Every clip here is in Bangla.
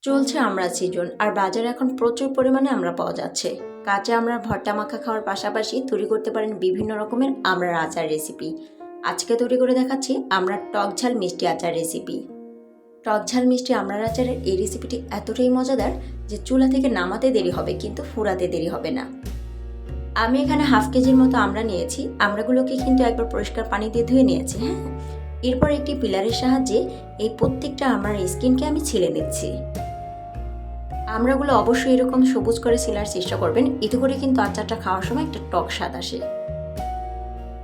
চলছে আমড়ার সিজন আর বাজারে এখন প্রচুর পরিমাণে আমড়া পাওয়া যাচ্ছে। কাঁচা আমড়ার ভর্তা মাখা খাওয়ার পাশাপাশি তৈরি করতে পারেন বিভিন্ন রকমের আমড়ার আচার রেসিপি। আজকে তৈরি করে দেখাচ্ছি আমড়ার টক ঝাল মিষ্টি আচার রেসিপি। টক ঝাল মিষ্টি আমড়ার আচারের এই রেসিপিটি এতটাই মজাদার যে চুলা থেকে নামাতে দেরি হবে কিন্তু ফুরাতে দেরি হবে না। আমি এখানে হাফ কেজির মতো আমড়া নিয়েছি। আমড়াগুলোকে কিন্তু একবার পরিষ্কার পানি দিয়ে ধুয়ে নিয়েছি। এরপর একটি পিলারের সাহায্যে এই প্রত্যেকটা আমড়ার স্কিনকে আমি ছিলে নিচ্ছি। আমড়াগুলো অবশ্যই এরকম সবুজ করে ছিলার চেষ্টা করবেন, এতে করে কিন্তু আচারটা খাওয়ার সময় একটা টক স্বাদ আসে।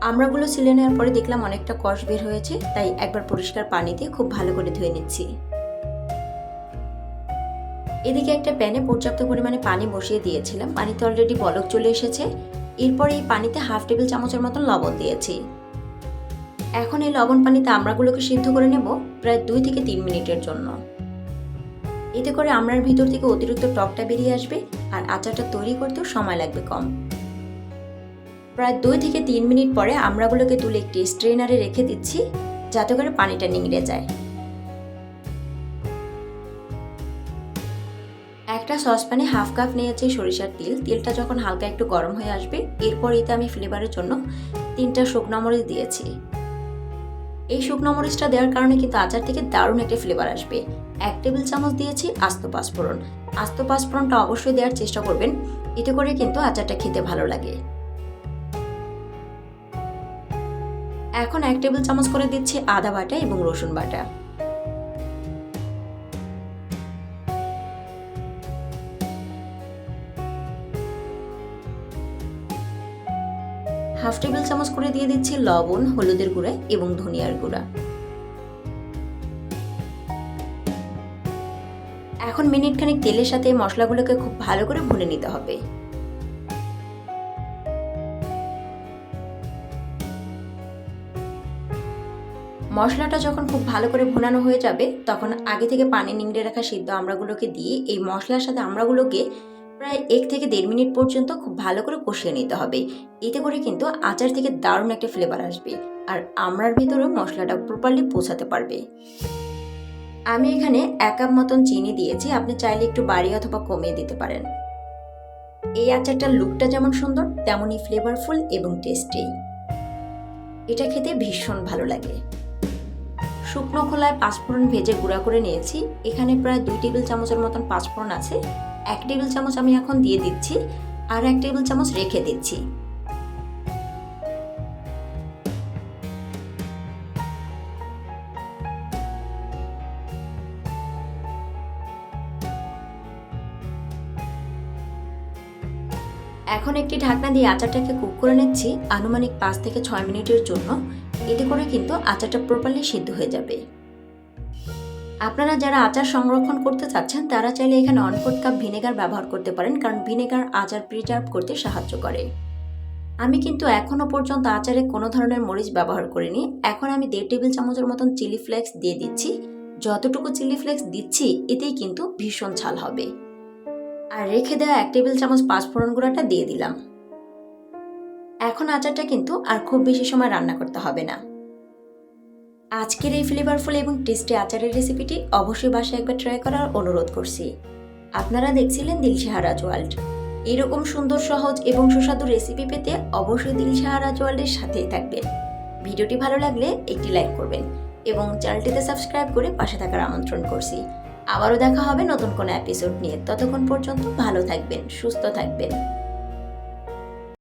আমড়াগুলো ছিলে নেওয়ার পরে দেখলাম অনেকটা কষ বের হয়েছে, তাই একবার পরিষ্কার পানি দিয়ে খুব ভালো করে ধুয়ে নিচ্ছি। এদিকে একটা প্যানে পর্যাপ্ত পরিমাণে পানি বসিয়ে দিয়েছিলাম। পানিতে অলরেডি বলক চলে এসেছে। এরপর এই পানিতে হাফ টেবিল চামচের মতো লবণ দিয়েছি। এখন এই লবণ পানিতে আমড়াগুলোকে সিদ্ধ করে নেব প্রায় 2 থেকে 3 মিনিটের জন্য। এতে করে আমড়ার ভিতর থেকে অতিরিক্ত টকটা বেরিয়ে আসবে আর আচারটা তৈরি করতেও সময় লাগবে কম। প্রায় 2 থেকে 3 মিনিট পরে আমড়াগুলোকে তুলে একটি স্ট্রেনারে রেখে দিচ্ছি, যাতে করে পানিটা নিংড়ে যায়। একটা সসপ্যানে হাফ কাপ নিয়েছি সরিষার তেল। তেলটা যখন হালকা একটু গরম হয়ে আসবে, এরপর এতে আমি ফ্লেভারের জন্য 3টা শুকনো মরিচ দিয়েছি। এই শুকনো মরিচটা দেওয়ার কারণে কিন্তু আচার থেকে দারুণ একটা ফ্লেভার আসবে। 1 টেবিল চামচ দিয়েছি আস্ত পাঁচফোড়ন। আস্ত পাঁচফোড়নটা অবশ্যই দেওয়ার চেষ্টা করবেন, এতে করে কিন্তু আচারটা খেতে ভালো লাগে। এখন 1 টেবিল চামচ করে দিচ্ছি আদা বাটা এবং রসুন বাটা। হাফ টেবিল চামচ করে দিয়ে দিচ্ছি লবণ, হলুদের গুঁড়া এবং ধনিয়ার গুঁড়া। এখন মিনিট খানেক তেলের সাথে মশলাগুলোকে খুব ভালো করে ভুনে নিতে হবে। মশলাটা যখন খুব ভালো করে ভুনানো হয়ে যাবে, তখন আগে থেকে পানি নিংড়ে রাখা সিদ্ধ আমড়াগুলোকে দিয়ে এই মশলার সাথে আমড়াগুলোকে প্রায় 1 থেকে 1.5 মিনিট পর্যন্ত খুব ভালো করে কষিয়ে নিতে হবে। এতে করে কিন্তু আচার থেকে দারুণ একটা ফ্লেভার আসবে আর আমড়ার ভিতরেও মশলাটা প্রপারলি পৌঁছাতে পারবে। আমি এখানে 1 কাপ মতন চিনি দিয়েছি, আপনি চাইলে একটু বাড়িয়ে অথবা কমিয়ে দিতে পারেন। এই আচারটার লুকটা যেমন সুন্দর তেমনই ফ্লেভারফুল এবং টেস্টি। এটা খেতে ভীষণ ভালো লাগে। শুকনো খোলায় পাঁচফোড়ন ভেজে গুঁড়া করে নিয়েছি। এখানে প্রায় 2 টেবিল চামচের মতন পাঁচফোড়ন আছে। 1 টেবিল চামচ আমি এখন দিয়ে দিচ্ছি আর 1 টেবিল চামচ রেখে দিচ্ছি। এখন একটি ঢাকনা দিয়ে আচারটাকে কুক করে নিচ্ছি আনুমানিক 5 থেকে 6 মিনিটের জন্য। এতে করে কিন্তু আচারটা প্রপারলি সিদ্ধ হয়ে যাবে। আপনারা যারা আচার সংরক্ষণ করতে চাচ্ছেন তারা চাইলে এখানে 1/4 কাপ ভিনেগার ব্যবহার করতে পারেন, কারণ ভিনেগার আচার প্রিজার্ভ করতে সাহায্য করে। আমি কিন্তু এখনো পর্যন্ত আচারে কোনো ধরনের মরিচ ব্যবহার করিনি। এখন আমি 1.5 টেবিল চামচের মতন চিলি ফ্লেক্স দিয়ে দিচ্ছি। যতটুকু চিলি ফ্লেক্স দিচ্ছি এতেই কিন্তু ভীষণ ঝাল হবে। আর রেখে দেওয়া 1 টেবিল চামচ পাঁচফোড়ন গুঁড়াটা দিয়ে দিলাম। এখন আচারটা কিন্তু আর খুব বেশি সময় রান্না করতে হবে না। আজকের এই ফ্লেভারফুল এবং টেস্টি আচারের রেসিপিটি অবশ্যই বাসায় একবার ট্রাই করার অনুরোধ করছি। আপনারা দেখছিলেন দিলশাহা রাজ ওয়ার্ল্ড। এরকম সুন্দর, সহজ এবং সুস্বাদু রেসিপি পেতে অবশ্যই দিলশাহা রাজ ওয়ার্ল্ডের সাথেই থাকবেন। ভিডিওটি ভালো লাগলে একটি লাইক করবেন এবং চ্যানেলটিতে সাবস্ক্রাইব করে পাশে থাকার আমন্ত্রণ করছি। আবারও দেখা হবে নতুন কোনো এপিসোড নিয়ে। ততক্ষণ পর্যন্ত ভালো থাকবেন, সুস্থ থাকবেন।